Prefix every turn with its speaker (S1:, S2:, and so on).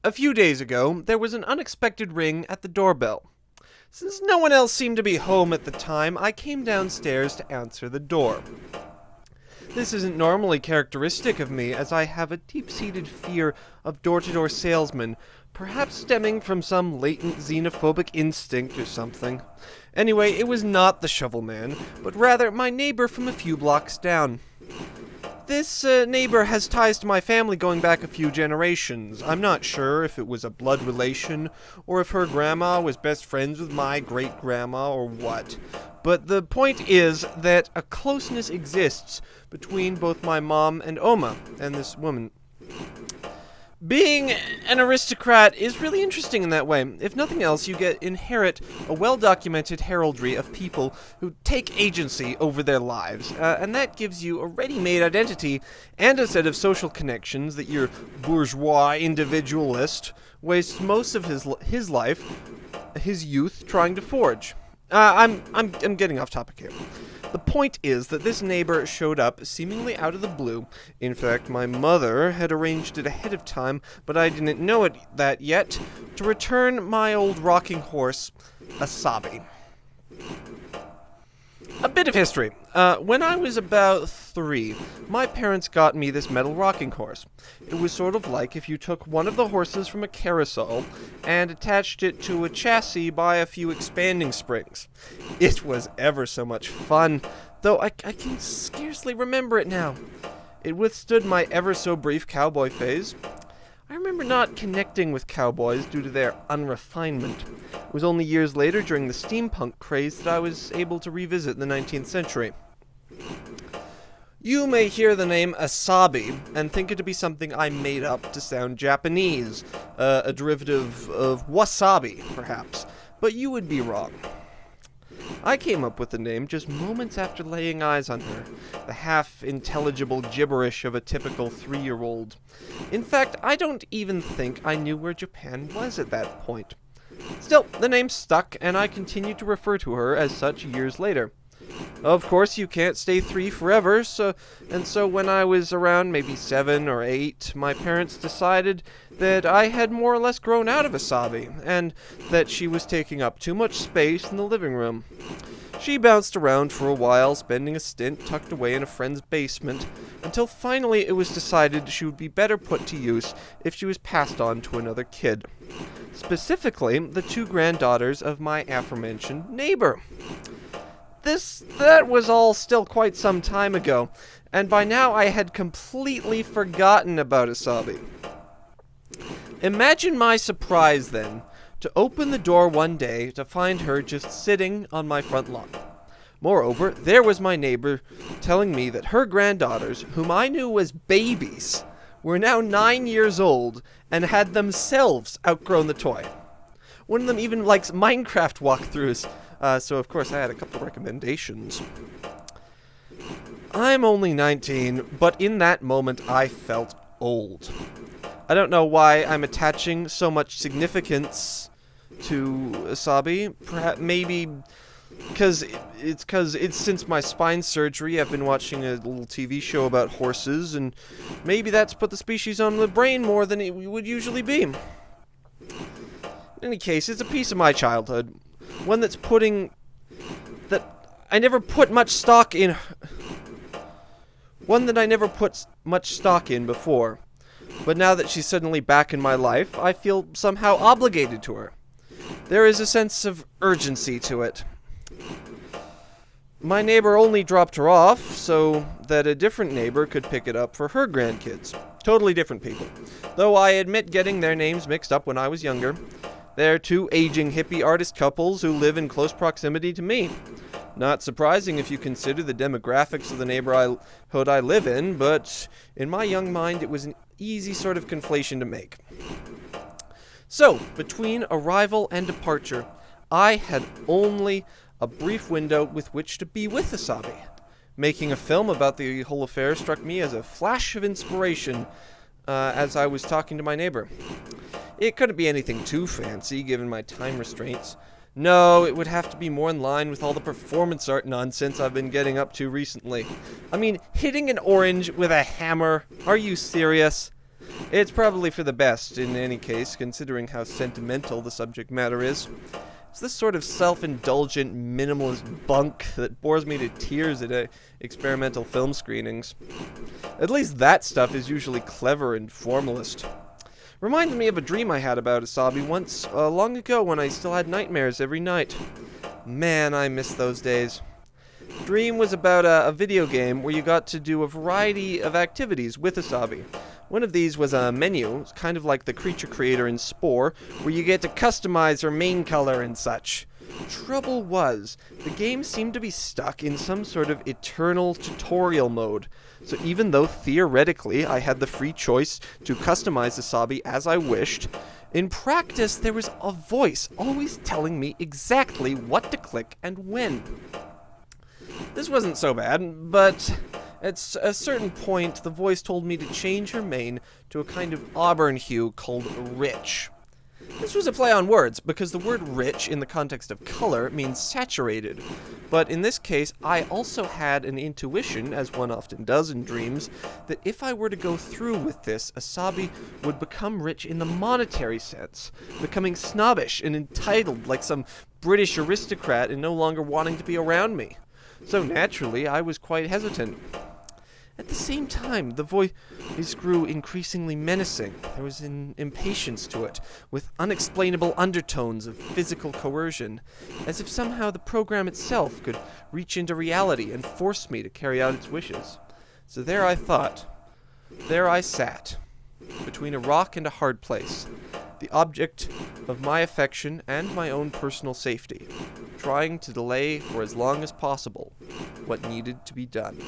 S1: A few days ago, there was an unexpected ring at the doorbell. Since no one else seemed to be home at the time, I came downstairs to answer the door. This isn't normally characteristic of me, as I have a deep-seated fear of door-to-door salesmen, perhaps stemming from some latent xenophobic instinct or something. Anyway, it was not the shovel man, but rather my neighbor from a few blocks down. This neighbor has ties to my family going back a few generations. I'm not sure if it was a blood relation, or if her grandma was best friends with my great-grandma, or what. But the point is that a closeness exists between both my mom and Oma, and this woman. Being an aristocrat is really interesting in that way. If nothing else, you inherit a well-documented heraldry of people who take agency over their lives, and that gives you a ready-made identity and a set of social connections that your bourgeois individualist wastes most of his life, his youth, trying to forge. I'm getting off topic here. The point is that this neighbor showed up seemingly out of the blue. In fact, my mother had arranged it ahead of time, but I didn't know that yet, to return my old rocking horse, a Sabi. A bit of history. When I was about 3, my parents got me this metal rocking horse. It was sort of like if you took one of the horses from a carousel and attached it to a chassis by a few expanding springs. It was ever so much fun, though I can scarcely remember it now. It withstood my ever so brief cowboy phase. I remember not connecting with cowboys due to their unrefinement. It was only years later, during the steampunk craze, that I was able to revisit the 19th century. You may hear the name Asabi and think it to be something I made up to sound Japanese, a derivative of wasabi, perhaps, but you would be wrong. I came up with the name just moments after laying eyes on her, the half-intelligible gibberish of a typical 3-year-old. In fact, I don't even think I knew where Japan was at that point. Still, the name stuck, and I continued to refer to her as such years later. Of course, you can't stay 3 forever, so when I was around maybe 7 or 8, my parents decided that I had more or less grown out of Asabi, and that she was taking up too much space in the living room. She bounced around for a while, spending a stint tucked away in a friend's basement, until finally it was decided she would be better put to use if she was passed on to another kid. Specifically, the 2 granddaughters of my aforementioned neighbor. That was all still quite some time ago, and by now I had completely forgotten about Asabi. Imagine my surprise, then, to open the door one day to find her just sitting on my front lawn. Moreover, there was my neighbor telling me that her granddaughters, whom I knew as babies, were now 9 years old and had themselves outgrown the toy. One of them even likes Minecraft walkthroughs, so of course I had a couple recommendations. I'm only 19, but in that moment I felt old. I don't know why I'm attaching so much significance to Asabi. Perhaps maybe because it's since my spine surgery I've been watching a little TV show about horses, and maybe that's put the species on the brain more than it would usually be. In any case, it's a piece of my childhood. One that I never put much stock in. One that I never put much stock in before. But now that she's suddenly back in my life, I feel somehow obligated to her. There is a sense of urgency to it. My neighbor only dropped her off so that a different neighbor could pick it up for her grandkids. Totally different people. Though I admit getting their names mixed up when I was younger. They're 2 aging hippie artist couples who live in close proximity to me. Not surprising if you consider the demographics of the neighborhood I live in, but in my young mind it was an easy sort of conflation to make. So, between arrival and departure, I had only a brief window with which to be with Asabi. Making a film about the whole affair struck me as a flash of inspiration as I was talking to my neighbor. It couldn't be anything too fancy, given my time restraints. No, it would have to be more in line with all the performance art nonsense I've been getting up to recently. I mean, hitting an orange with a hammer? Are you serious? It's probably for the best in any case, considering how sentimental the subject matter is. It's this sort of self-indulgent, minimalist bunk that bores me to tears at experimental film screenings. At least that stuff is usually clever and formalist. Reminds me of a dream I had about Asabi once, long ago when I still had nightmares every night. Man, I miss those days. The dream was about a video game where you got to do a variety of activities with Asabi. One of these was a menu, kind of like the creature creator in Spore, where you get to customize her main color and such. Trouble was, the game seemed to be stuck in some sort of eternal tutorial mode. So even though theoretically I had the free choice to customize Asabi as I wished, in practice there was a voice always telling me exactly what to click and when. This wasn't so bad, but at a certain point, the voice told me to change her mane to a kind of auburn hue called rich. This was a play on words, because the word rich in the context of color means saturated. But in this case, I also had an intuition, as one often does in dreams, that if I were to go through with this, Asabi would become rich in the monetary sense, becoming snobbish and entitled like some British aristocrat and no longer wanting to be around me. So naturally, I was quite hesitant. At the same time, the voice grew increasingly menacing. There was an impatience to it, with unexplainable undertones of physical coercion, as if somehow the program itself could reach into reality and force me to carry out its wishes. So there I thought. There I sat, between a rock and a hard place, the object of my affection and my own personal safety, trying to delay for as long as possible what needed to be done.